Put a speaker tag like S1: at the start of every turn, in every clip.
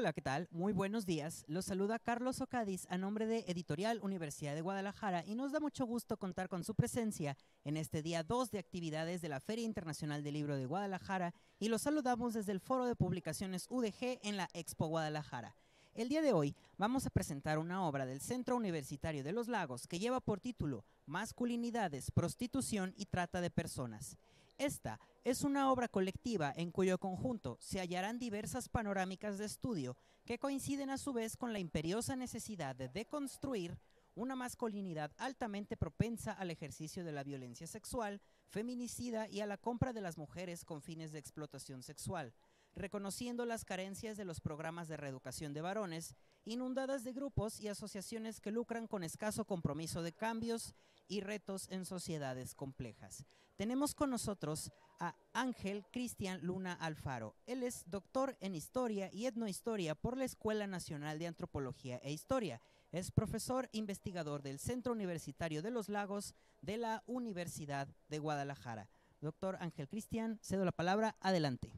S1: Hola, ¿qué tal? Muy buenos días. Los saluda Carlos Ocadiz a nombre de Editorial Universidad de Guadalajara y nos da mucho gusto contar con su presencia en este día 2 de actividades de la Feria Internacional del Libro de Guadalajara y los saludamos desde el Foro de Publicaciones UDG en la Expo Guadalajara. El día de hoy vamos a presentar una obra del Centro Universitario de los Lagos que lleva por título Masculinidades, Prostitución y Trata de Personas. Esta es una obra colectiva en cuyo conjunto se hallarán diversas panorámicas de estudio que coinciden a su vez con la imperiosa necesidad de deconstruir una masculinidad altamente propensa al ejercicio de la violencia sexual, feminicida y a la compra de las mujeres con fines de explotación sexual, reconociendo las carencias de los programas de reeducación de varones, inundadas de grupos y asociaciones que lucran con escaso compromiso de cambios y retos en sociedades complejas. Tenemos con nosotros a Ángel Cristian Luna Alfaro. Él es doctor en Historia y Etnohistoria por la Escuela Nacional de Antropología e Historia. Es profesor investigador del Centro Universitario de los Lagos de la Universidad de Guadalajara. Doctor Ángel Cristian, cedo la palabra, adelante.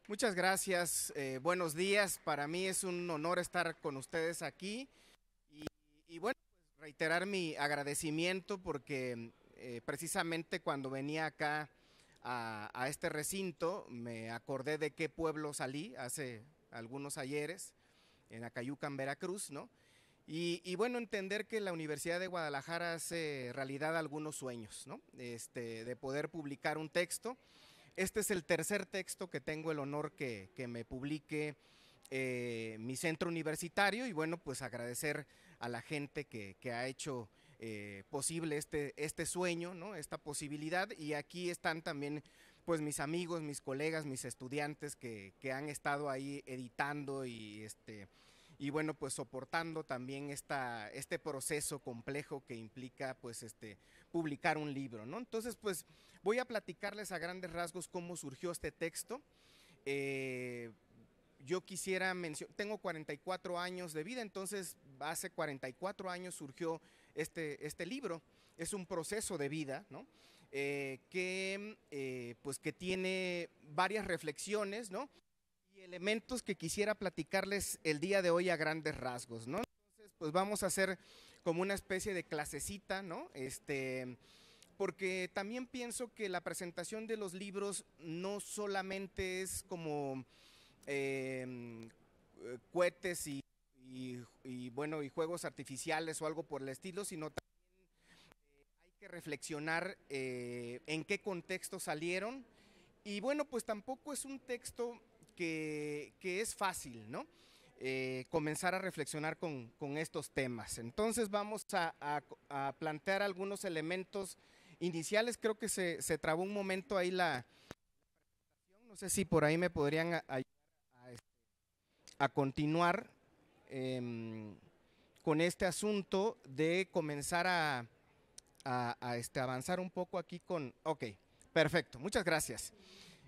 S2: Muchas gracias, buenos días. Para mí es un honor estar con ustedes aquí y bueno, pues reiterar mi agradecimiento porque precisamente cuando venía acá a este recinto me acordé de qué pueblo salí hace algunos ayeres, en Acayucan, Veracruz, ¿no? Y bueno, entender que la Universidad de Guadalajara hace realidad algunos sueños, ¿no? De poder publicar un texto. Este es el tercer texto que tengo el honor que me publique mi centro universitario y bueno, pues agradecer a la gente que ha hecho posible este sueño, ¿no? Esta posibilidad, y aquí están también pues mis amigos, mis colegas, mis estudiantes que han estado ahí editando y bueno, pues soportando también este proceso complejo que implica pues publicar un libro, ¿no? Entonces pues voy a platicarles a grandes rasgos cómo surgió este texto. Yo quisiera mencionar, tengo 44 años de vida, entonces hace 44 años surgió este libro. Es un proceso de vida, ¿no? Pues que tiene varias reflexiones, ¿no? Y elementos que quisiera platicarles el día de hoy a grandes rasgos, ¿no? Entonces, pues vamos a hacer como una especie de clasecita, ¿no? Porque también pienso que la presentación de los libros no solamente es como cohetes bueno, y juegos artificiales o algo por el estilo, sino también hay que reflexionar en qué contexto salieron. Y bueno, pues tampoco es un texto que es fácil, ¿no? Comenzar a reflexionar con estos temas. Entonces vamos a plantear algunos elementos iniciales. Creo que se trabó un momento ahí la presentación. No sé si por ahí me podrían ayudar a continuar con este asunto de comenzar a avanzar un poco aquí con… Ok, perfecto, muchas gracias.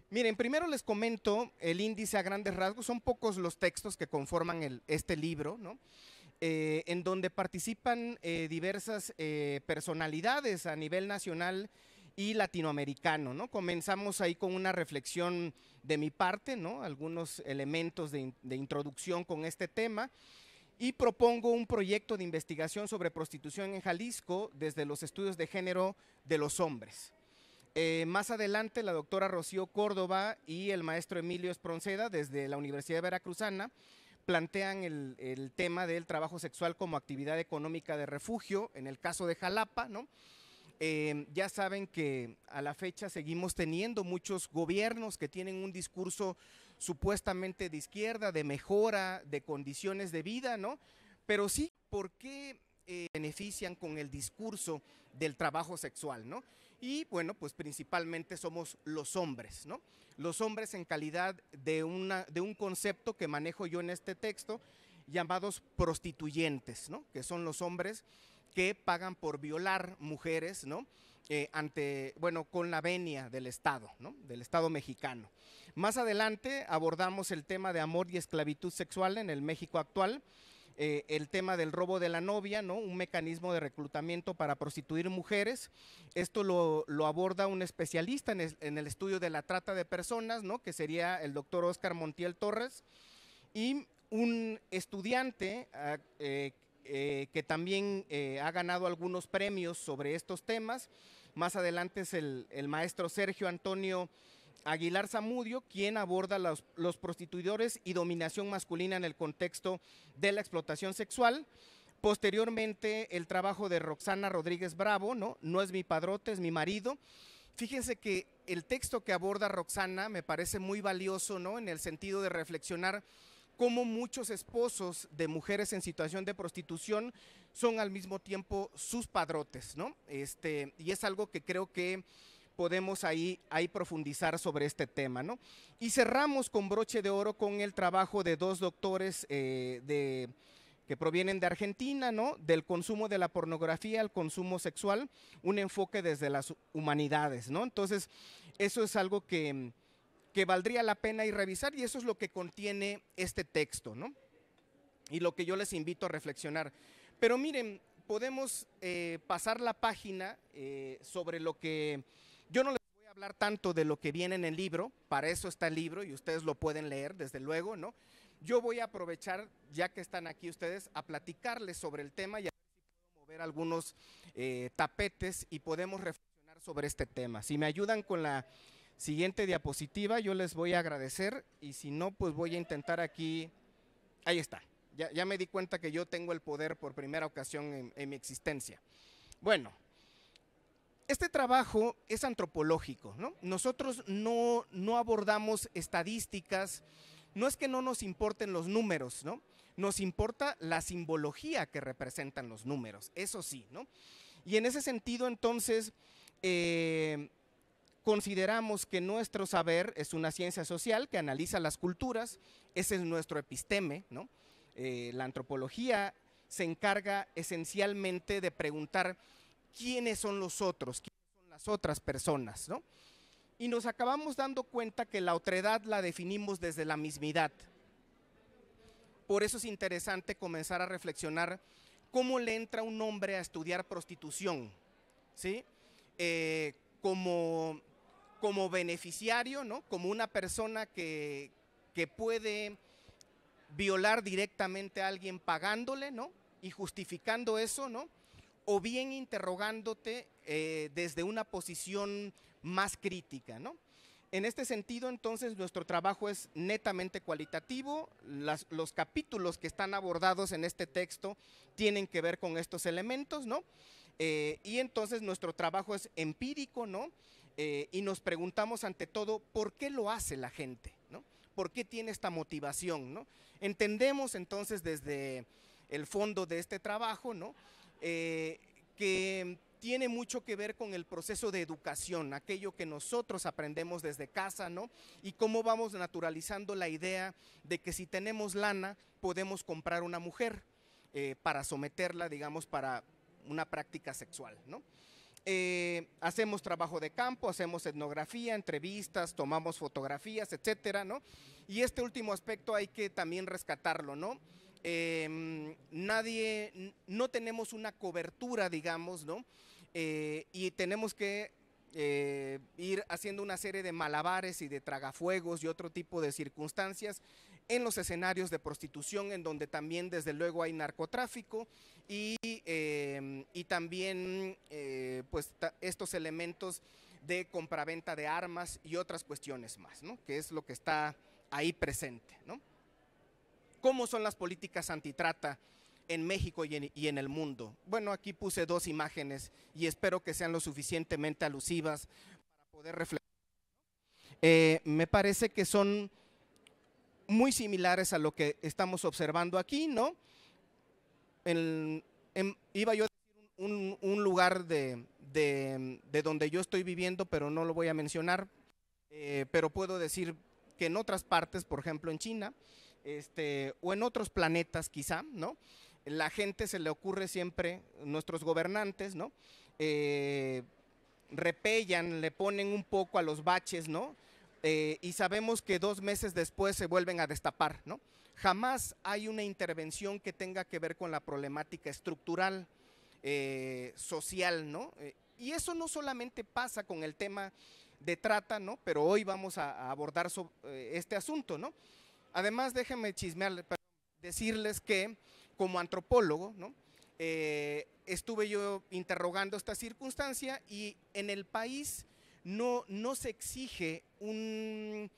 S2: Miren, primero les comento el índice a grandes rasgos. Son pocos los textos que conforman este libro, ¿no? En donde participan diversas personalidades a nivel nacional y latinoamericano, ¿no? Comenzamos ahí con una reflexión de mi parte, ¿no? Algunos elementos de introducción con este tema, y propongo un proyecto de investigación sobre prostitución en Jalisco desde los estudios de género de los hombres. Más adelante, la doctora Rocío Córdoba y el maestro Emilio Espronceda, desde la Universidad Veracruzana, plantean el tema del trabajo sexual como actividad económica de refugio, en el caso de Jalapa, ¿no? Ya saben que a la fecha seguimos teniendo muchos gobiernos que tienen un discurso supuestamente de izquierda, de mejora, de condiciones de vida, ¿no? Pero sí, ¿por qué benefician con el discurso del trabajo sexual, ¿no? Y bueno, pues principalmente somos los hombres, ¿no? Los hombres en calidad de un concepto que manejo yo en este texto, llamados prostituyentes, ¿no? Que son los hombres que pagan por violar mujeres, ¿no? Bueno, con la venia del Estado, ¿no? Del Estado mexicano. Más adelante abordamos el tema de amor y esclavitud sexual en el México actual, el tema del robo de la novia, ¿no? Un mecanismo de reclutamiento para prostituir mujeres. Esto lo aborda un especialista en el estudio de la trata de personas, ¿no? Que sería el doctor Óscar Montiel Torres. y un estudiante que también ha ganado algunos premios sobre estos temas. Más adelante es el maestro Sergio Antonio Aguilar Zamudio, quien aborda los prostituidores y dominación masculina en el contexto de la explotación sexual. Posteriormente, el trabajo de Roxana Rodríguez Bravo, no es mi padrote, es mi marido. Fíjense que el texto que aborda Roxana me parece muy valioso, ¿no? En el sentido de reflexionar cómo muchos esposos de mujeres en situación de prostitución son al mismo tiempo sus padrotes, ¿no? Y es algo que creo que podemos ahí profundizar sobre este tema, ¿no? Y cerramos con broche de oro con el trabajo de dos doctores que provienen de Argentina, ¿no? Del consumo de la pornografía al consumo sexual, un enfoque desde las humanidades, ¿no? Entonces, eso es algo que valdría la pena ir revisar, y eso es lo que contiene este texto, ¿no? Y lo que yo les invito a reflexionar. Pero miren, podemos pasar la página sobre lo que… Yo no les voy a hablar tanto de lo que viene en el libro, para eso está el libro y ustedes lo pueden leer, desde luego, ¿no? Yo voy a aprovechar, ya que están aquí ustedes, a platicarles sobre el tema y a ver si puedo mover algunos tapetes y podemos reflexionar sobre este tema. Si me ayudan con la siguiente diapositiva, yo les voy a agradecer, y si no, pues voy a intentar aquí. Ahí está. Ya me di cuenta que yo tengo el poder por primera ocasión en mi existencia. Bueno, este trabajo es antropológico, ¿no? Nosotros no abordamos estadísticas. No es que no nos importen los números, ¿no? Nos importa la simbología que representan los números, eso sí, ¿no? Y en ese sentido, entonces, consideramos que nuestro saber es una ciencia social que analiza las culturas, ese es nuestro episteme, ¿no? La antropología se encarga esencialmente de preguntar quiénes son los otros, quiénes son las otras personas, ¿no? Y nos acabamos dando cuenta que la otredad la definimos desde la mismidad. Por eso es interesante comenzar a reflexionar cómo le entra un hombre a estudiar prostitución, ¿sí? Como beneficiario, ¿no? Como una persona que puede violar directamente a alguien pagándole, ¿no? Y justificando eso, ¿no? O bien interrogándote desde una posición más crítica, ¿no? En este sentido, entonces, nuestro trabajo es netamente cualitativo. Los capítulos que están abordados en este texto tienen que ver con estos elementos, ¿no? Y entonces nuestro trabajo es empírico, ¿no? Y nos preguntamos ante todo, ¿por qué lo hace la gente, ¿no? ¿Por qué tiene esta motivación, ¿no? Entendemos entonces desde el fondo de este trabajo, ¿no? Que tiene mucho que ver con el proceso de educación, aquello que nosotros aprendemos desde casa, ¿no? Y cómo vamos naturalizando la idea de que si tenemos lana podemos comprar una mujer para someterla, digamos, para una práctica sexual, ¿no? Hacemos trabajo de campo, hacemos etnografía, entrevistas, tomamos fotografías, etcétera, ¿no? Y este último aspecto hay que también rescatarlo, ¿no? No tenemos una cobertura, digamos, ¿no? Y tenemos que ir haciendo una serie de malabares y de tragafuegos y otro tipo de circunstancias en los escenarios de prostitución, en donde también desde luego hay narcotráfico y también pues estos elementos de compraventa de armas y otras cuestiones más, ¿no? Que es lo que está ahí presente, ¿no? ¿Cómo son las políticas antitrata en México y en el mundo? Bueno, aquí puse dos imágenes y espero que sean lo suficientemente alusivas para poder reflexionar. Me parece que son muy similares a lo que estamos observando aquí, ¿no? Iba yo a decir un lugar de donde yo estoy viviendo, pero no lo voy a mencionar, pero puedo decir que en otras partes, por ejemplo en China, o en otros planetas quizá, ¿no? La gente se le ocurre siempre, nuestros gobernantes, ¿no? Repellan, le ponen un poco a los baches, ¿no? Y sabemos que 2 meses después se vuelven a destapar, ¿no? Jamás hay una intervención que tenga que ver con la problemática estructural, social, ¿no? Y eso no solamente pasa con el tema de trata, ¿no? Pero hoy vamos a abordar este asunto, ¿no? Además, déjenme decirles que como antropólogo, ¿no? Estuve yo interrogando esta circunstancia y en el país no se exige un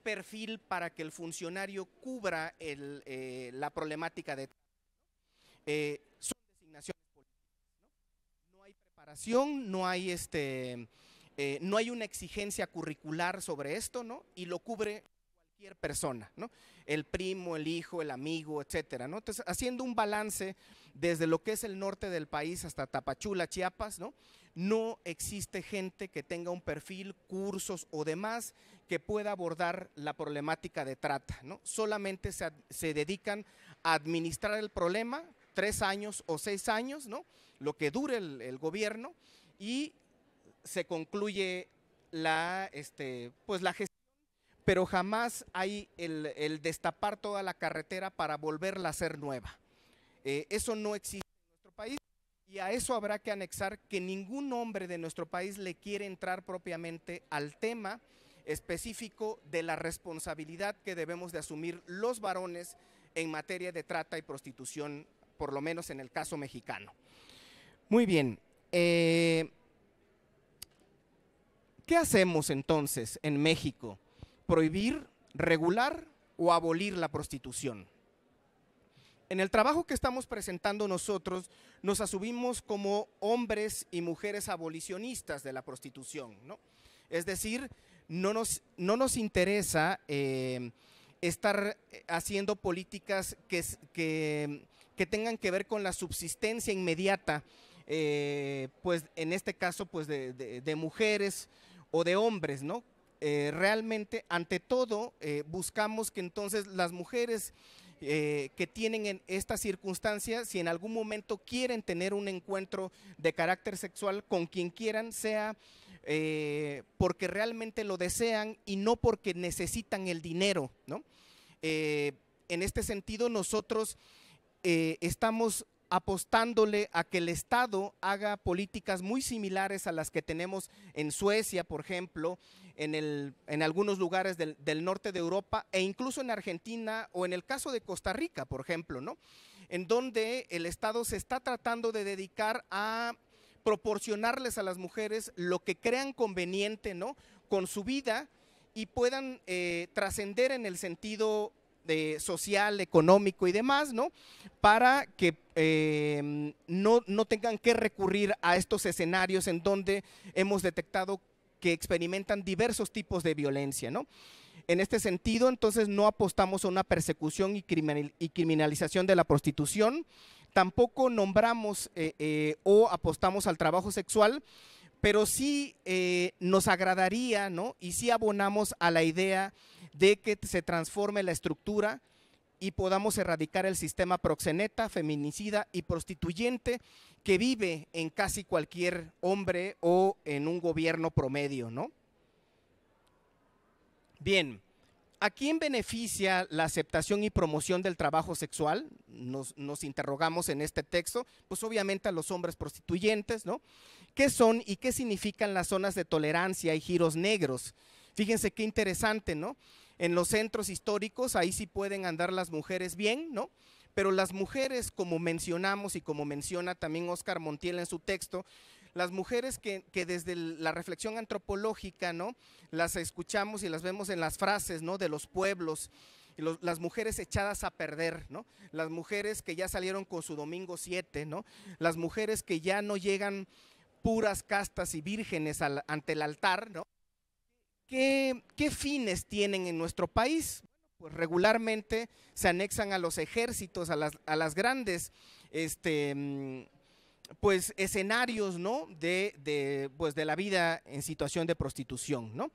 S2: perfil para que el funcionario cubra la problemática de son designaciones políticas, ¿no? No hay preparación, no hay una exigencia curricular sobre esto, ¿no? Y lo cubre cualquier persona, ¿no? El primo, el hijo, el amigo, etcétera, ¿no? Entonces, haciendo un balance desde lo que es el norte del país hasta Tapachula, Chiapas, ¿no? No existe gente que tenga un perfil, cursos o demás que pueda abordar la problemática de trata, ¿no? Solamente se dedican a administrar el problema 3 años o 6 años, ¿no? Lo que dure el gobierno, y se concluye pues la gestión, pero jamás hay el destapar toda la carretera para volverla a hacer nueva. Eso no existe en nuestro país, y a eso habrá que anexar que ningún hombre de nuestro país le quiere entrar propiamente al tema específico de la responsabilidad que debemos de asumir los varones en materia de trata y prostitución, por lo menos en el caso mexicano. Muy bien. ¿Qué hacemos entonces en México? ¿Prohibir, regular o abolir la prostitución? En el trabajo que estamos presentando nosotros, nos asumimos como hombres y mujeres abolicionistas de la prostitución, ¿no? Es decir, no nos interesa estar haciendo políticas que tengan que ver con la subsistencia inmediata, pues en este caso pues de mujeres o de hombres, ¿no? Realmente, ante todo, buscamos que entonces las mujeres que tienen en esta circunstancia, si en algún momento quieren tener un encuentro de carácter sexual con quien quieran, sea porque realmente lo desean y no porque necesitan el dinero, ¿no? En este sentido, nosotros estamos apostándole a que el Estado haga políticas muy similares a las que tenemos en Suecia, por ejemplo, en algunos lugares del norte de Europa, e incluso en Argentina o en el caso de Costa Rica, por ejemplo, ¿no? En donde el Estado se está tratando de dedicar a proporcionarles a las mujeres lo que crean conveniente, ¿no? Con su vida, y puedan trascender en el sentido social, económico y demás, ¿no? Para que no tengan que recurrir a estos escenarios en donde hemos detectado que experimentan diversos tipos de violencia, ¿no? En este sentido, entonces, no apostamos a una persecución y criminalización de la prostitución, tampoco nombramos o apostamos al trabajo sexual, pero sí nos agradaría, ¿no? Y sí abonamos a la idea de que se transforme la estructura y podamos erradicar el sistema proxeneta, feminicida y prostituyente que vive en casi cualquier hombre o en un gobierno promedio, ¿no? Bien, ¿a quién beneficia la aceptación y promoción del trabajo sexual? Nos interrogamos en este texto, pues obviamente a los hombres prostituyentes, ¿no? ¿Qué son y qué significan las zonas de tolerancia y giros negros? Fíjense qué interesante, ¿no? En los centros históricos, ahí sí pueden andar las mujeres bien, ¿no? Pero las mujeres, como mencionamos y como menciona también Óscar Montiel en su texto, las mujeres que desde la reflexión antropológica, ¿no? Las escuchamos y las vemos en las frases, ¿no? De los pueblos, las mujeres echadas a perder, ¿no? Las mujeres que ya salieron con su domingo 7, ¿no? Las mujeres que ya no llegan puras, castas y vírgenes ante el altar, ¿no? ¿Qué fines tienen en nuestro país? Pues regularmente se anexan a los ejércitos, a las grandes pues escenarios, ¿no? Pues de la vida en situación de prostitución, ¿no?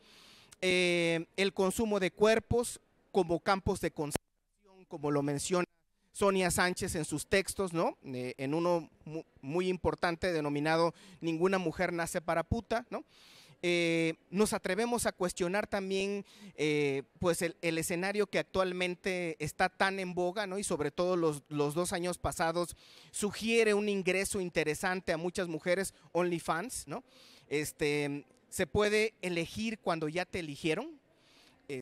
S2: El consumo de cuerpos como campos de concentración, como lo menciona Sonia Sánchez en sus textos, ¿no? En uno muy importante denominado Ninguna mujer nace para puta, ¿no? Nos atrevemos a cuestionar también pues el escenario que actualmente está tan en boga, ¿no? Y sobre todo los 2 años pasados sugiere un ingreso interesante a muchas mujeres, OnlyFans, ¿no? Se puede elegir cuando ya te eligieron.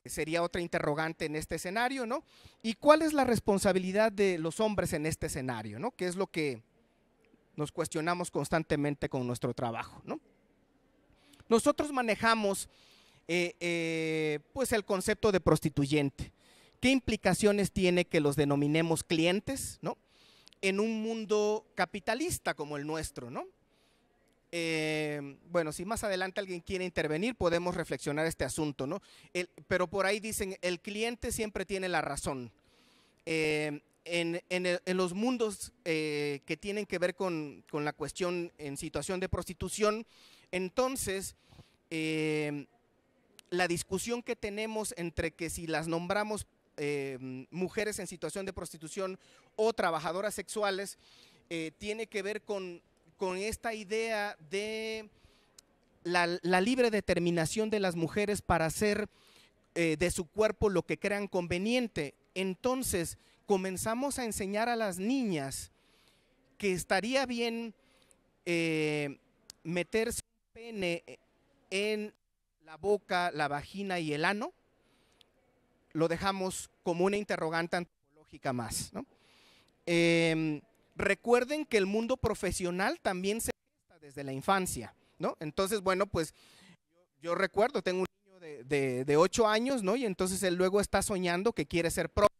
S2: sería otra interrogante en este escenario, ¿no? ¿Y cuál es la responsabilidad de los hombres en este escenario, ¿no? ¿Qué es lo que nos cuestionamos constantemente con nuestro trabajo, ¿no? Nosotros manejamos pues el concepto de prostituyente. ¿Qué implicaciones tiene que los denominemos clientes, ¿no? En un mundo capitalista como el nuestro, ¿no? Bueno, si más adelante alguien quiere intervenir, podemos reflexionar este asunto, ¿no? Pero por ahí dicen, el cliente siempre tiene la razón. En los mundos que tienen que ver con la cuestión en situación de prostitución, entonces la discusión que tenemos entre que si las nombramos mujeres en situación de prostitución o trabajadoras sexuales, tiene que ver con esta idea de la libre determinación de las mujeres para hacer de su cuerpo lo que crean conveniente. Entonces comenzamos a enseñar a las niñas que estaría bien meterse un pene en la boca, la vagina y el ano. Lo dejamos como una interrogante antropológica más, ¿no? Recuerden que el mundo profesional también se gesta desde la infancia, ¿no? Entonces, bueno, pues yo recuerdo, tengo un niño de 8 años, ¿no? Y entonces él luego está soñando que quiere ser profe,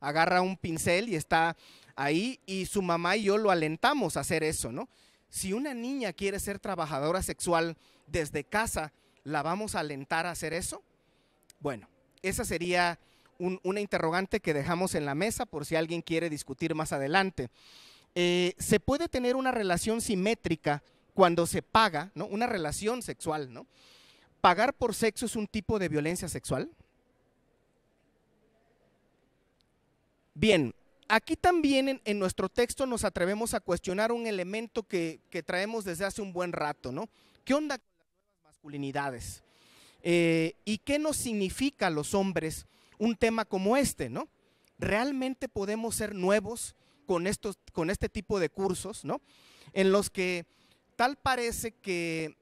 S2: agarra un pincel y está ahí, y su mamá y yo lo alentamos a hacer eso, ¿no? Si una niña quiere ser trabajadora sexual desde casa, ¿la vamos a alentar a hacer eso? Bueno, esa sería una interrogante que dejamos en la mesa por si alguien quiere discutir más adelante. Se puede tener una relación simétrica cuando se paga, ¿no? Una relación sexual, ¿no? ¿Pagar por sexo es un tipo de violencia sexual? Bien, aquí también en nuestro texto nos atrevemos a cuestionar un elemento que traemos desde hace un buen rato, ¿no? ¿Qué onda con las nuevas masculinidades? ¿Y qué nos significa a los hombres un tema como este, ¿no? ¿Realmente podemos ser nuevos con este tipo de cursos, ¿no? En los que tal parece que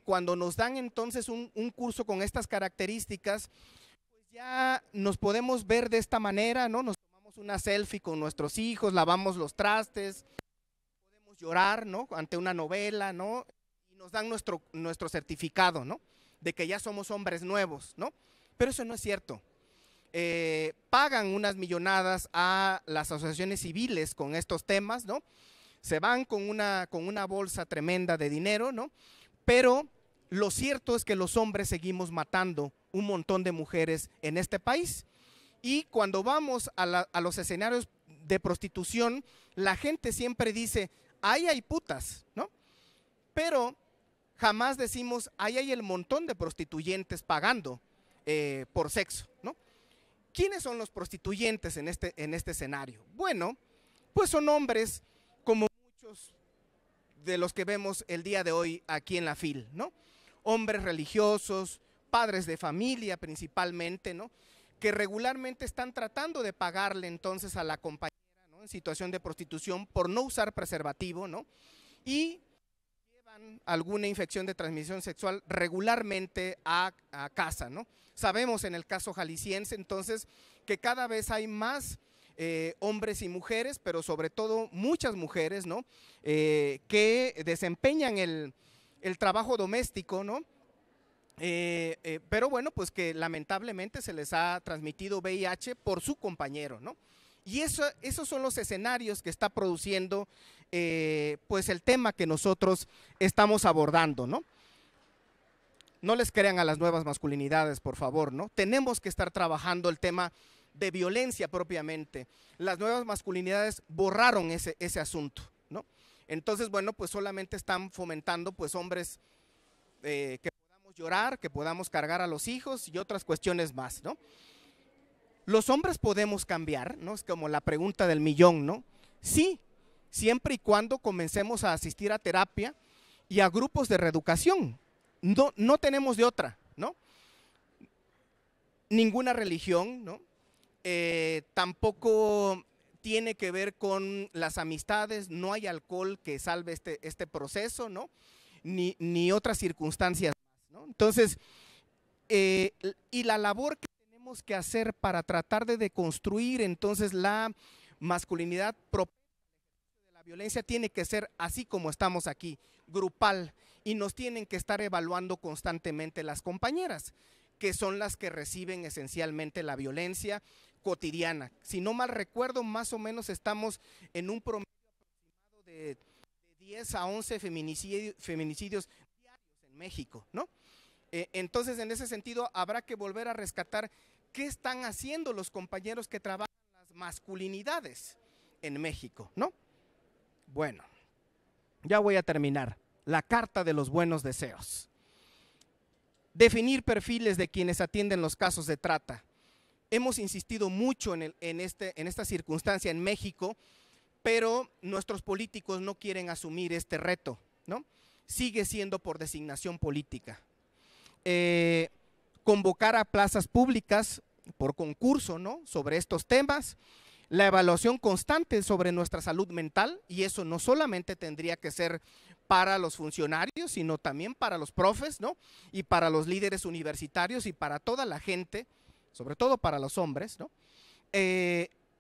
S2: cuando nos dan entonces un curso con estas características, pues ya nos podemos ver de esta manera, ¿no? Nos tomamos una selfie con nuestros hijos, lavamos los trastes, podemos llorar, ¿no? Ante una novela, ¿no? Y nos dan nuestro certificado, ¿no? De que ya somos hombres nuevos, ¿no? Pero eso no es cierto. Pagan unas millonadas a las asociaciones civiles con estos temas, ¿no? Se van con una bolsa tremenda de dinero, ¿no? Pero lo cierto es que los hombres seguimos matando un montón de mujeres en este país. Y cuando vamos a los escenarios de prostitución, la gente siempre dice, ahí hay putas, ¿no? Pero jamás decimos, ahí hay el montón de prostituyentes pagando por sexo, ¿no? ¿Quiénes son los prostituyentes en este escenario? Bueno, pues son hombres como muchos de los que vemos el día de hoy aquí en la FIL, ¿no? Hombres religiosos, padres de familia principalmente, ¿no? Que regularmente están tratando de pagarle entonces a la compañera, ¿no? En situación de prostitución por no usar preservativo, ¿no? Y llevan alguna infección de transmisión sexual regularmente a casa, ¿no? Sabemos en el caso jalisciense entonces que cada vez hay más hombres y mujeres, pero sobre todo muchas mujeres, ¿no? Que desempeñan el trabajo doméstico, ¿no? Pero bueno, pues que lamentablemente se les ha transmitido VIH por su compañero, ¿no? Y esos son los escenarios que está produciendo pues el tema que nosotros estamos abordando, ¿no? No les crean a las nuevas masculinidades, por favor, ¿no? Tenemos que estar trabajando el tema de violencia propiamente. Las nuevas masculinidades borraron ese asunto, ¿no? Entonces, bueno, pues solamente están fomentando pues hombres que podamos llorar, que podamos cargar a los hijos y otras cuestiones más, ¿no? ¿Los hombres podemos cambiar? ¿No? Es como la pregunta del millón, ¿no? Sí, siempre y cuando comencemos a asistir a terapia y a grupos de reeducación. No tenemos de otra, ¿no? Ninguna religión, ¿no? Tampoco tiene que ver con las amistades, no hay alcohol que salve este proceso, ¿no? Ni otras circunstancias más, ¿no? Entonces, y la labor que tenemos que hacer para tratar de deconstruir entonces la masculinidad propia de la violencia tiene que ser así como estamos aquí, grupal, y nos tienen que estar evaluando constantemente las compañeras, que son las que reciben esencialmente la violencia cotidiana. Si no mal recuerdo, más o menos estamos en un promedio aproximado de 10 a 11 feminicidios diarios en México, ¿no? Entonces, en ese sentido, habrá que volver a rescatar qué están haciendo los compañeros que trabajan las masculinidades en México, ¿no? Bueno, ya voy a terminar. La carta de los buenos deseos. Definir perfiles de quienes atienden los casos de trata. Hemos insistido mucho en esta circunstancia en México, pero nuestros políticos no quieren asumir este reto, ¿no? Sigue siendo por designación política. Convocar a plazas públicas por concurso, ¿no?, sobre estos temas, la evaluación constante sobre nuestra salud mental, y eso no solamente tendría que ser para los funcionarios, sino también para los profes, ¿no?, y para los líderes universitarios y para toda la gente, sobre todo para los hombres, ¿no?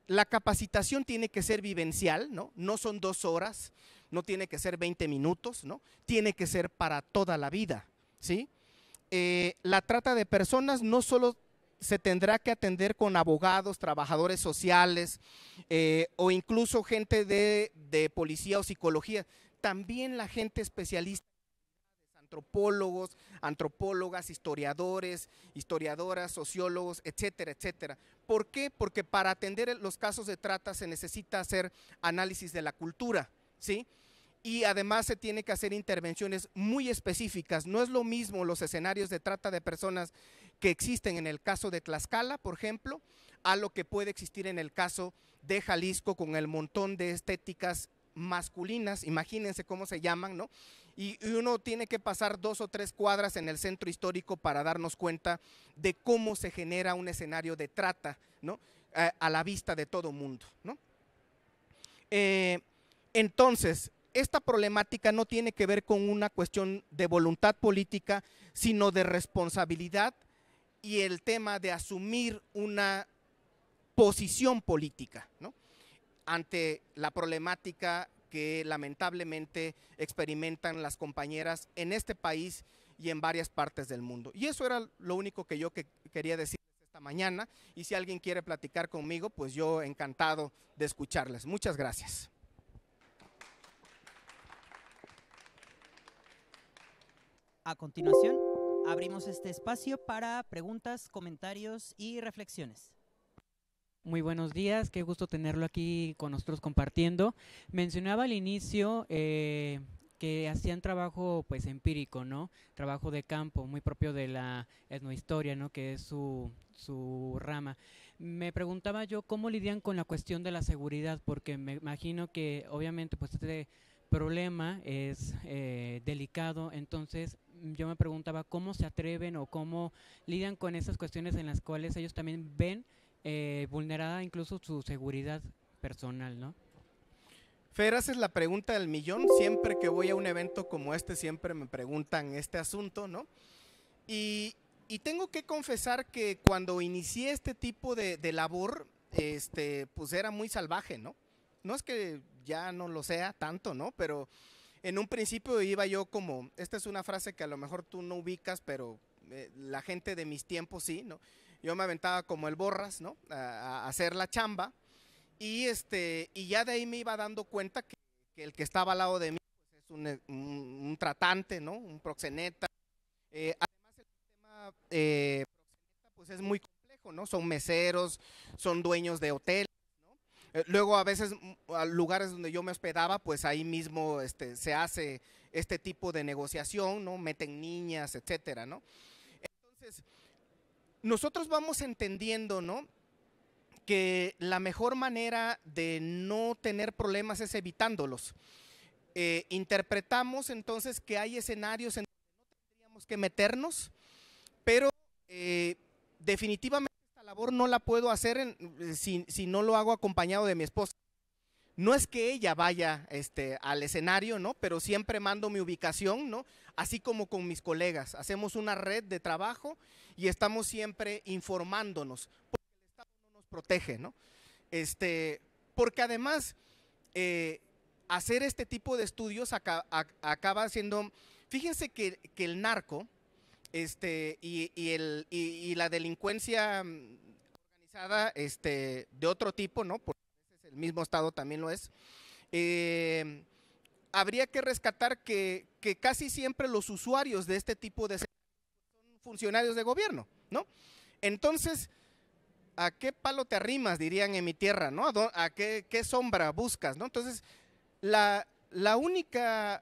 S2: La capacitación tiene que ser vivencial, ¿no? No son 2 horas, no tiene que ser 20 minutos, ¿no? Tiene que ser para toda la vida, ¿sí? La trata de personas no solo se tendrá que atender con abogados, trabajadores sociales o incluso gente de policía o psicología, también la gente especialista, antropólogos, antropólogas, historiadores, historiadoras, sociólogos, etcétera, etcétera. ¿Por qué? Porque para atender los casos de trata se necesita hacer análisis de la cultura, ¿sí? Y además se tiene que hacer intervenciones muy específicas. No es lo mismo los escenarios de trata de personas que existen en el caso de Tlaxcala, por ejemplo, a lo que puede existir en el caso de Jalisco con el montón de estéticas masculinas, imagínense cómo se llaman, ¿no? Y uno tiene que pasar 2 o 3 cuadras en el centro histórico para darnos cuenta de cómo se genera un escenario de trata, ¿no? A la vista de todo mundo, ¿no? Entonces, esta problemática no tiene que ver con una cuestión de voluntad política, sino de responsabilidad y el tema de asumir una posición política, ¿no?, ante la problemática que lamentablemente experimentan las compañeras en este país y en varias partes del mundo. Y eso era lo único que yo quería decir esta mañana, y si alguien quiere platicar conmigo, pues yo encantado de escucharles. Muchas gracias.
S1: A continuación, abrimos este espacio para preguntas, comentarios y reflexiones.
S3: Muy buenos días, qué gusto tenerlo aquí con nosotros compartiendo. Mencionaba al inicio que hacían trabajo pues empírico, ¿no? Trabajo de campo, muy propio de la etnohistoria, ¿no?, que es su rama. Me preguntaba yo cómo lidian con la cuestión de la seguridad, porque me imagino que obviamente pues este problema es delicado, entonces yo me preguntaba cómo se atreven o cómo lidian con esas cuestiones en las cuales ellos también ven vulnerada incluso su seguridad personal, ¿no?
S2: Fer, haces la pregunta del millón. Siempre que voy a un evento como este, siempre me preguntan este asunto, ¿no? Y tengo que confesar que cuando inicié este tipo de labor, pues era muy salvaje, ¿no? No es que ya no lo sea tanto, ¿no? Pero en un principio iba yo como, esta es una frase que a lo mejor tú no ubicas, pero la gente de mis tiempos sí, ¿no? Yo me aventaba como el borras, ¿no?, a hacer la chamba, y ya de ahí me iba dando cuenta que el que estaba al lado de mí pues, es un tratante, ¿no?, un proxeneta. Además el sistema proxeneta pues es muy complejo, ¿no? Son meseros, son dueños de hoteles, ¿no? Luego a veces a lugares donde yo me hospedaba, pues ahí mismo se hace este tipo de negociación, ¿no? Meten niñas, etcétera, ¿no? Entonces, nosotros vamos entendiendo, ¿no?, que la mejor manera de no tener problemas es evitándolos. Interpretamos entonces que hay escenarios en donde no tendríamos que meternos, pero definitivamente esta labor no la puedo hacer si no lo hago acompañado de mi esposa. No es que ella vaya al escenario, ¿no? Pero siempre mando mi ubicación, ¿no? Así como con mis colegas. Hacemos una red de trabajo y estamos siempre informándonos, porque el Estado no nos protege, ¿no? Porque además hacer este tipo de estudios acaba siendo, fíjense que el narco y la delincuencia organizada de otro tipo, ¿no? Porque a veces el mismo Estado también lo es. Habría que rescatar que casi siempre los usuarios de este tipo de servicios son funcionarios de gobierno, ¿no? Entonces, ¿a qué palo te arrimas? Dirían en mi tierra, ¿no? ¿A qué sombra buscas, ¿no? Entonces, la única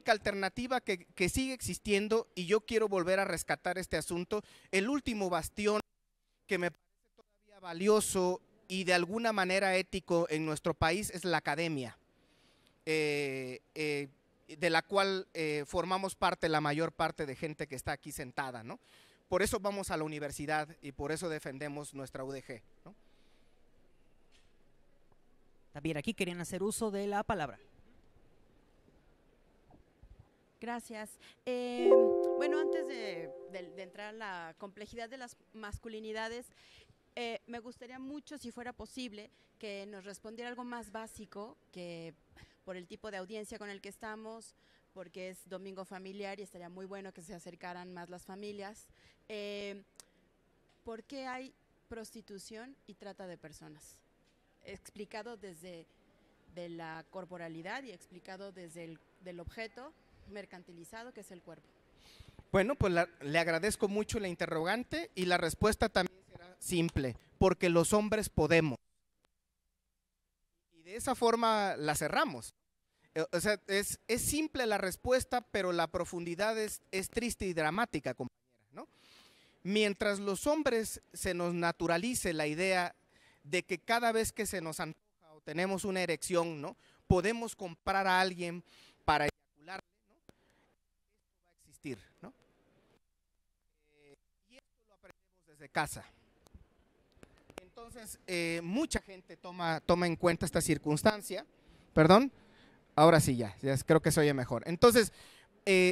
S2: alternativa que sigue existiendo, y yo quiero volver a rescatar este asunto, el último bastión que me parece todavía valioso y de alguna manera ético en nuestro país es la academia, de la cual formamos parte la mayor parte de gente que está aquí sentada, ¿no? Por eso vamos a la universidad y por eso defendemos nuestra UDG, ¿no?
S1: También aquí querían hacer uso de la palabra.
S4: Gracias. Bueno, antes de entrar a la complejidad de las masculinidades, me gustaría mucho, si fuera posible, que nos respondiera algo más básico, que por el tipo de audiencia con el que estamos, porque es domingo familiar y estaría muy bueno que se acercaran más las familias. ¿Por qué hay prostitución y trata de personas? Explicado desde de la corporalidad y explicado desde del objeto mercantilizado que es el cuerpo.
S2: Bueno, pues le agradezco mucho la interrogante y la respuesta también será simple, porque los hombres podemos. Y de esa forma la cerramos. O sea, es simple la respuesta, pero la profundidad es triste y dramática, compañera, ¿no? Mientras los hombres se nos naturalice la idea de que cada vez que se nos antoja o tenemos una erección, ¿no? Podemos comprar a alguien para eyacularle, ¿no? Esto va a existir, ¿no? Y esto lo aprendemos desde casa. Entonces, mucha gente toma en cuenta esta circunstancia. Perdón, ahora sí ya creo que se oye mejor. Entonces,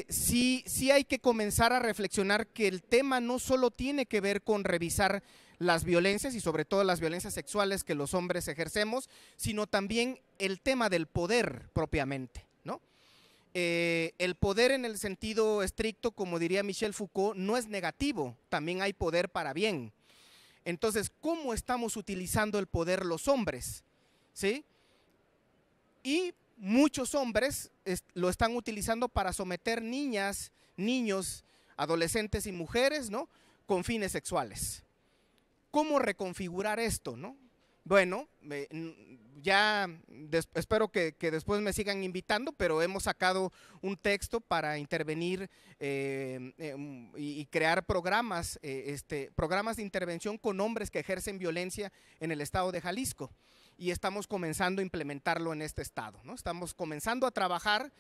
S2: sí hay que comenzar a reflexionar que el tema no solo tiene que ver con revisar las violencias y sobre todo las violencias sexuales que los hombres ejercemos, sino también el tema del poder propiamente, ¿no? El poder en el sentido estricto, como diría Michel Foucault, no es negativo, también hay poder para bien. Entonces, ¿cómo estamos utilizando el poder los hombres? ¿Sí? Y muchos hombres lo están utilizando para someter niñas, niños, adolescentes y mujeres, ¿no? Con fines sexuales. ¿Cómo reconfigurar esto, no? Bueno, espero que después me sigan invitando, pero hemos sacado un texto para intervenir y crear programas, programas de intervención con hombres que ejercen violencia en el estado de Jalisco. Y estamos comenzando a implementarlo en este estado, ¿no? Estamos comenzando a trabajar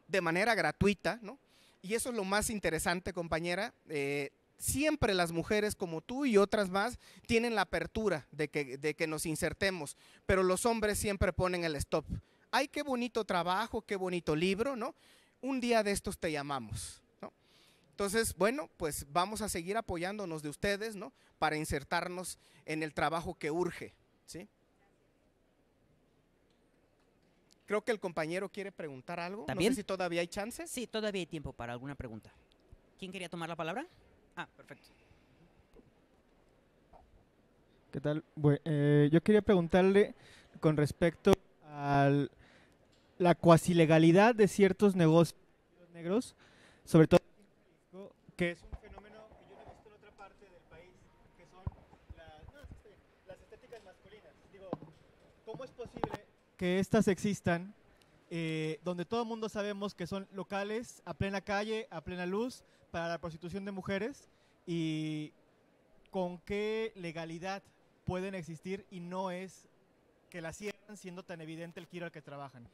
S2: de manera gratuita, ¿no? Y eso es lo más interesante, compañera. Siempre las mujeres como tú y otras más tienen la apertura de que nos insertemos, pero los hombres siempre ponen el stop. Ay, qué bonito trabajo, qué bonito libro, ¿no? Un día de estos te llamamos, ¿no? Entonces, bueno, pues vamos a seguir apoyándonos de ustedes, ¿no? Para insertarnos en el trabajo que urge, ¿sí? Creo que el compañero quiere preguntar algo.
S1: ¿También?
S2: No sé si todavía hay chance.
S1: Sí, todavía hay tiempo para alguna pregunta. ¿Quién quería tomar la palabra? Ah, perfecto.
S5: ¿Qué tal? Yo quería preguntarle con respecto a la cuasilegalidad de ciertos negocios negros, sobre todo que es un fenómeno que yo no he visto en otra parte del país, que son las estéticas masculinas. Digo, ¿cómo es posible que estas existan donde todo el mundo sabemos que son locales, a plena calle, a plena luz, para la prostitución de mujeres, y con qué legalidad pueden existir y no es que la cierran siendo tan evidente el giro al que trabajan?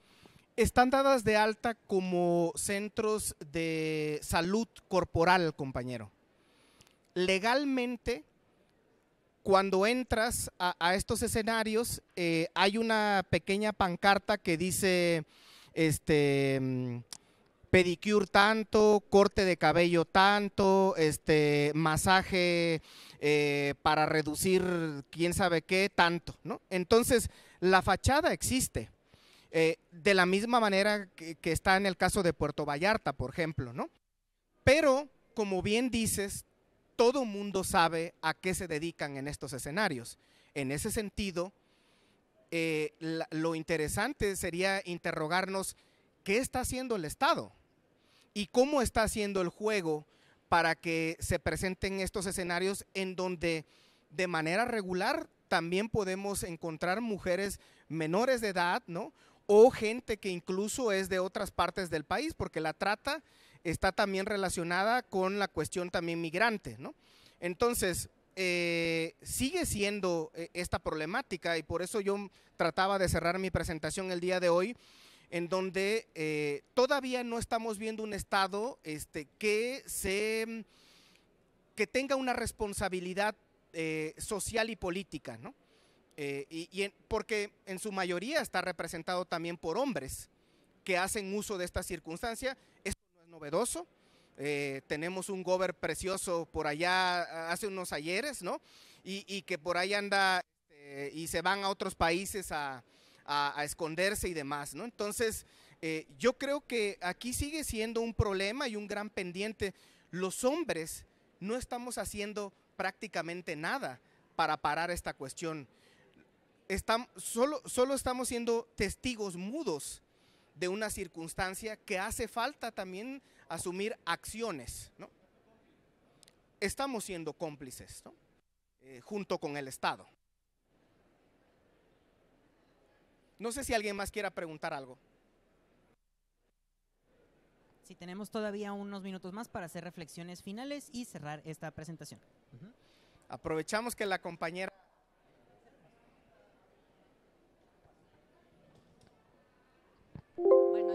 S2: Están dadas de alta como centros de salud corporal, compañero. Legalmente cuando entras a estos escenarios, hay una pequeña pancarta que dice, pedicure tanto, corte de cabello tanto, masaje para reducir quién sabe qué tanto, ¿no? Entonces, la fachada existe, de la misma manera que está en el caso de Puerto Vallarta, por ejemplo, ¿no? Pero, como bien dices, todo mundo sabe a qué se dedican en estos escenarios. En ese sentido, lo interesante sería interrogarnos qué está haciendo el Estado y cómo está haciendo el juego para que se presenten estos escenarios en donde de manera regular también podemos encontrar mujeres menores de edad, ¿no? O gente que incluso es de otras partes del país, porque la trata está también relacionada con la cuestión también migrante, ¿no? Entonces, sigue siendo esta problemática, y por eso yo trataba de cerrar mi presentación el día de hoy, en donde todavía no estamos viendo un Estado que tenga una responsabilidad social y política, ¿no? Porque en su mayoría está representado también por hombres que hacen uso de esta circunstancia. Esto no es novedoso. Tenemos un gober precioso por allá hace unos ayeres, ¿no? Y que por ahí anda y se van a otros países a esconderse y demás, ¿no? Entonces, yo creo que aquí sigue siendo un problema y un gran pendiente. Los hombres no estamos haciendo prácticamente nada para parar esta cuestión. Solo estamos siendo testigos mudos de una circunstancia que hace falta también asumir acciones, ¿no? Estamos siendo cómplices, ¿no? Junto con el Estado. No sé si alguien más quiera preguntar algo.
S1: Sí, tenemos todavía unos minutos más para hacer reflexiones finales y cerrar esta presentación.
S2: Aprovechamos que la compañera…
S6: Bueno,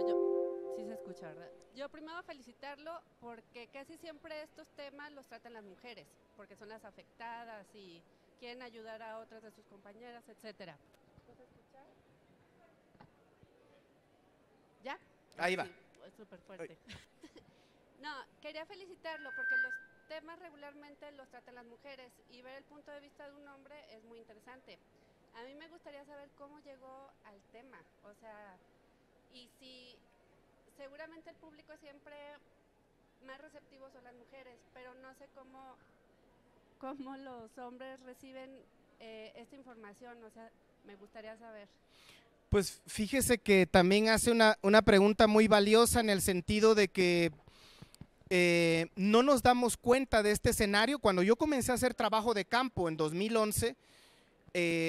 S6: sí se escucha, ¿verdad? Yo primero felicitarlo porque casi siempre estos temas los tratan las mujeres, porque son las afectadas y quieren ayudar a otras de sus compañeras, etcétera. ¿Puedes escuchar? ¿Ya?
S2: Ahí va.
S6: Sí, es súper fuerte. No, quería felicitarlo porque los temas regularmente los tratan las mujeres y ver el punto de vista de un hombre es muy interesante. A mí me gustaría saber cómo llegó al tema, o sea, y si seguramente el público siempre más receptivo son las mujeres, pero no sé cómo los hombres reciben esta información, o sea, me gustaría saber.
S2: Pues fíjese que también hace una pregunta muy valiosa en el sentido de que no nos damos cuenta de este escenario. Cuando yo comencé a hacer trabajo de campo en 2011,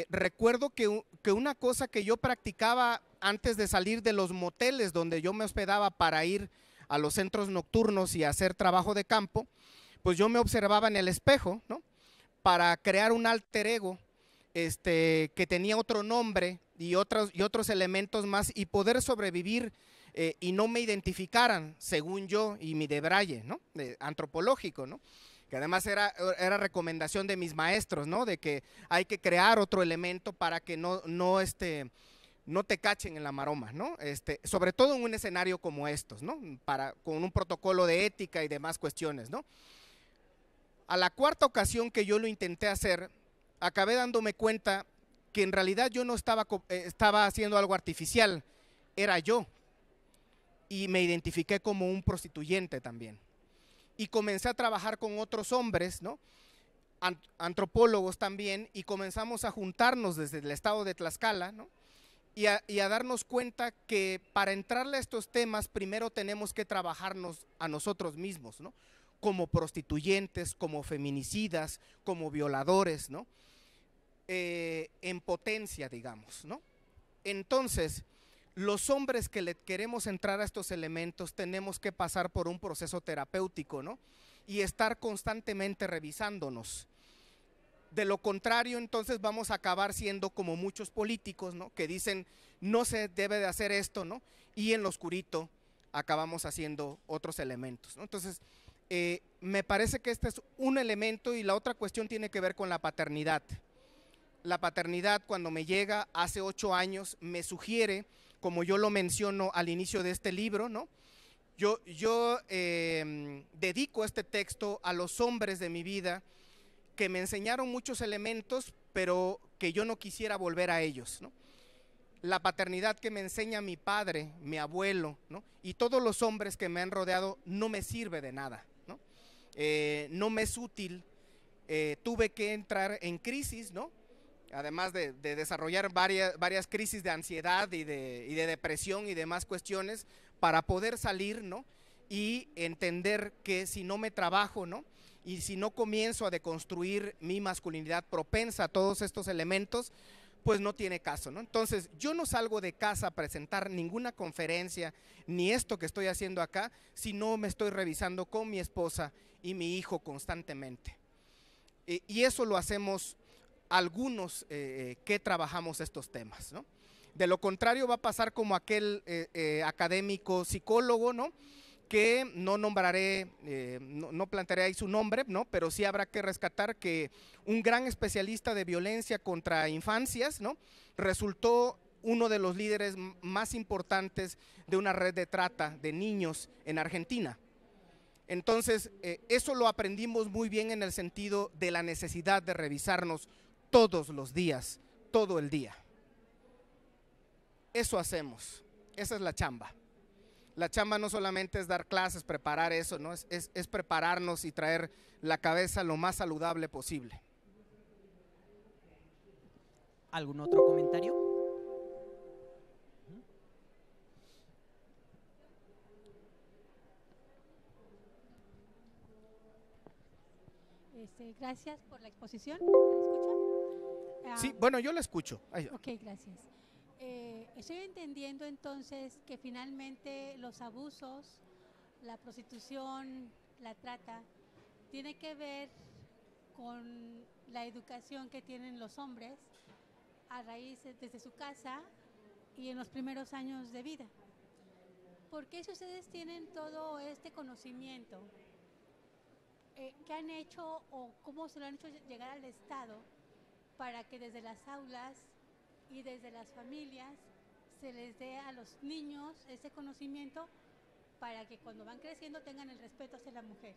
S2: recuerdo que una cosa que yo practicaba antes de salir de los moteles donde yo me hospedaba para ir a los centros nocturnos y hacer trabajo de campo, pues yo me observaba en el espejo, ¿no? Para crear un alter ego que tenía otro nombre y otros elementos más y poder sobrevivir y no me identificaran según yo y mi debraye, ¿no? Antropológico, ¿no? Que además era recomendación de mis maestros, ¿no? De que hay que crear otro elemento para que no te cachen en la maroma, ¿no? Sobre todo en un escenario como estos, ¿no? Con un protocolo de ética y demás cuestiones, ¿no? A la cuarta ocasión que yo lo intenté hacer, acabé dándome cuenta que en realidad yo no estaba haciendo algo artificial, era yo. Y me identifiqué como un prostituyente también. Y comencé a trabajar con otros hombres, ¿no? Antropólogos también, y comenzamos a juntarnos desde el estado de Tlaxcala, ¿no? Y a darnos cuenta que para entrarle a estos temas primero tenemos que trabajarnos a nosotros mismos, ¿no? Como prostituyentes, como feminicidas, como violadores, ¿no? En potencia, digamos, ¿no? Entonces, los hombres que le queremos entrar a estos elementos tenemos que pasar por un proceso terapéutico, ¿no? Y estar constantemente revisándonos. De lo contrario, entonces vamos a acabar siendo como muchos políticos, ¿no? Que dicen, no se debe de hacer esto, ¿no? Y en lo oscurito acabamos haciendo otros elementos, ¿no? Entonces, me parece que este es un elemento y la otra cuestión tiene que ver con la paternidad. La paternidad, cuando me llega hace 8 años, me sugiere, como yo lo menciono al inicio de este libro, ¿no? Yo dedico este texto a los hombres de mi vida que me enseñaron muchos elementos, pero que yo no quisiera volver a ellos, ¿no? La paternidad que me enseña mi padre, mi abuelo, ¿no? Y todos los hombres que me han rodeado no me sirve de nada, ¿no? No me es útil, tuve que entrar en crisis, ¿no? Además de desarrollar varias crisis de ansiedad y de depresión y demás cuestiones para poder salir, ¿no? Y entender que si no me trabajo, ¿no? Y si no comienzo a deconstruir mi masculinidad propensa a todos estos elementos, pues no tiene caso, ¿no? Entonces, yo no salgo de casa a presentar ninguna conferencia, ni esto que estoy haciendo acá, si no me estoy revisando con mi esposa y mi hijo constantemente. Y eso lo hacemos algunos que trabajamos estos temas, ¿no? De lo contrario va a pasar como aquel académico psicólogo, ¿no? Que no nombraré, no plantearé ahí su nombre, ¿no? Pero sí habrá que rescatar que un gran especialista de violencia contra infancias, ¿no? Resultó uno de los líderes más importantes de una red de trata de niños en Argentina. Entonces, eso lo aprendimos muy bien en el sentido de la necesidad de revisarnos todos los días, todo el día. Eso hacemos, esa es la chamba. La chamba no solamente es dar clases, preparar eso, ¿no? Es prepararnos y traer la cabeza lo más saludable posible.
S1: ¿Algún otro comentario?
S7: Gracias por la exposición. ¿Se escucha?
S2: Sí, bueno, yo la escucho. Ahí.
S7: Ok, gracias. Estoy entendiendo entonces que finalmente los abusos, la prostitución, la trata, tiene que ver con la educación que tienen los hombres a raíz desde su casa y en los primeros años de vida. ¿Por qué si ustedes tienen todo este conocimiento, qué han hecho o cómo se lo han hecho llegar al Estado para que desde las aulas y desde las familias se les dé a los niños ese conocimiento para que cuando van creciendo tengan el respeto hacia la mujer?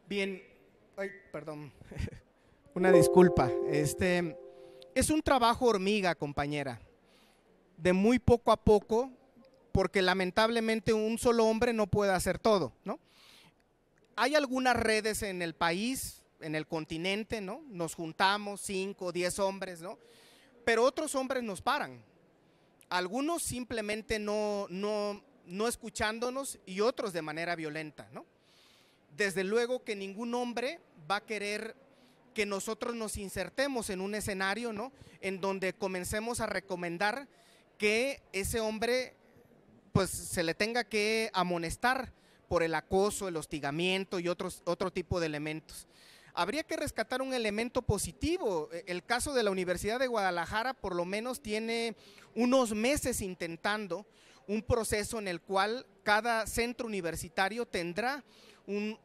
S2: Bien, ay, perdón, una disculpa. Es un trabajo hormiga, compañera, de muy poco a poco, porque lamentablemente un solo hombre no puede hacer todo, ¿no? Hay algunas redes en el país, en el continente, ¿no? Nos juntamos 5 o 10 hombres, ¿no? Pero otros hombres nos paran. Algunos simplemente no escuchándonos y otros de manera violenta, ¿no? Desde luego que ningún hombre va a querer que nosotros nos insertemos en un escenario, ¿no? En donde comencemos a recomendar que ese hombre pues se le tenga que amonestar por el acoso, el hostigamiento y otro tipo de elementos. Habría que rescatar un elemento positivo. El caso de la Universidad de Guadalajara por lo menos tiene unos meses intentando un proceso en el cual cada centro universitario tendrá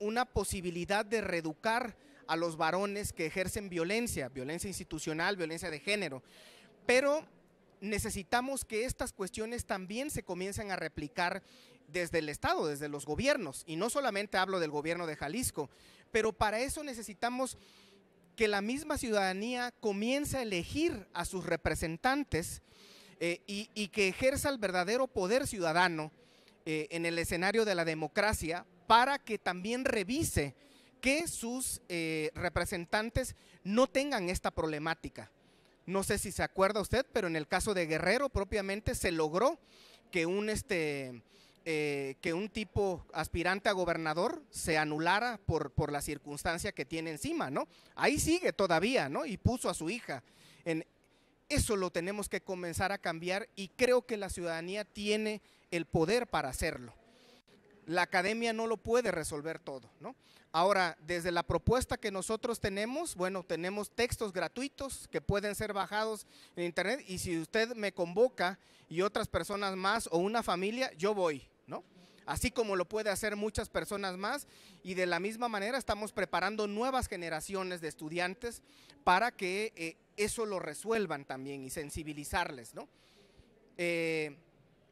S2: una posibilidad de reeducar a los varones que ejercen violencia institucional, violencia de género. Pero necesitamos que estas cuestiones también se comiencen a replicar desde el Estado, desde los gobiernos, y no solamente hablo del gobierno de Jalisco, pero para eso necesitamos que la misma ciudadanía comience a elegir a sus representantes y que ejerza el verdadero poder ciudadano en el escenario de la democracia, para que también revise que sus representantes no tengan esta problemática. No sé si se acuerda usted, pero en el caso de Guerrero propiamente se logró que un tipo aspirante a gobernador se anulara por la circunstancia que tiene encima, ¿no? Ahí sigue todavía, ¿no? Y puso a su hija. Eso lo tenemos que comenzar a cambiar y creo que la ciudadanía tiene el poder para hacerlo. La academia no lo puede resolver todo, ¿no? Ahora, desde la propuesta que nosotros tenemos, bueno, tenemos textos gratuitos que pueden ser bajados en internet, y si usted me convoca y otras personas más o una familia, yo voy, ¿no? así como lo puede hacer muchas personas más, y de la misma manera estamos preparando nuevas generaciones de estudiantes para que eso lo resuelvan también y sensibilizarles, ¿no?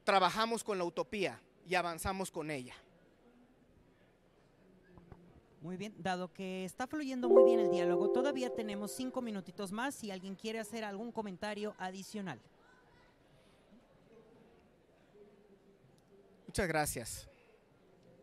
S2: Trabajamos con la utopía y avanzamos con ella.
S1: Muy bien, dado que está fluyendo muy bien el diálogo, todavía tenemos 5 minutitos más si alguien quiere hacer algún comentario adicional.
S2: Muchas gracias.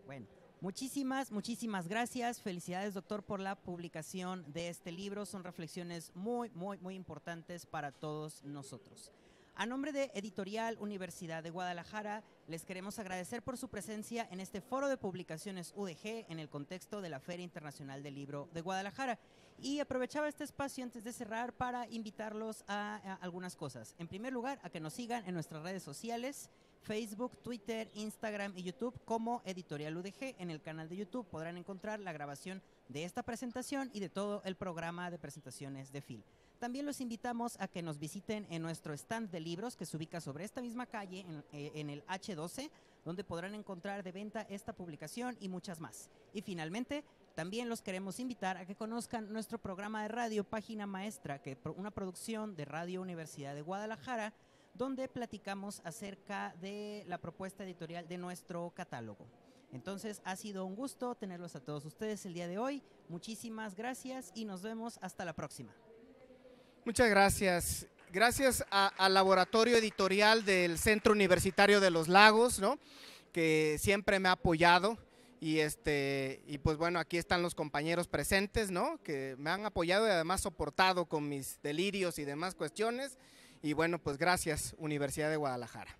S1: Bueno, muchísimas gracias. Felicidades, doctor, por la publicación de este libro. Son reflexiones muy importantes para todos nosotros. A nombre de Editorial Universidad de Guadalajara, les queremos agradecer por su presencia en este foro de publicaciones UDG en el contexto de la Feria Internacional del Libro de Guadalajara. Y aprovechaba este espacio antes de cerrar para invitarlos a algunas cosas. En primer lugar, a que nos sigan en nuestras redes sociales, Facebook, Twitter, Instagram y YouTube como Editorial UDG. En el canal de YouTube podrán encontrar la grabación de esta presentación y de todo el programa de presentaciones de FIL. También los invitamos a que nos visiten en nuestro stand de libros que se ubica sobre esta misma calle en el H12, donde podrán encontrar de venta esta publicación y muchas más. Y finalmente, también los queremos invitar a que conozcan nuestro programa de radio Página Maestra, que es una producción de Radio Universidad de Guadalajara, donde platicamos acerca de la propuesta editorial de nuestro catálogo. Entonces, ha sido un gusto tenerlos a todos ustedes el día de hoy. Muchísimas gracias y nos vemos hasta la próxima.
S2: Muchas gracias. Gracias al Laboratorio Editorial del Centro Universitario de los Lagos, ¿no?, que siempre me ha apoyado. Y pues bueno, aquí están los compañeros presentes, ¿no?, que me han apoyado y además soportado con mis delirios y demás cuestiones. Y bueno, pues gracias, Universidad de Guadalajara.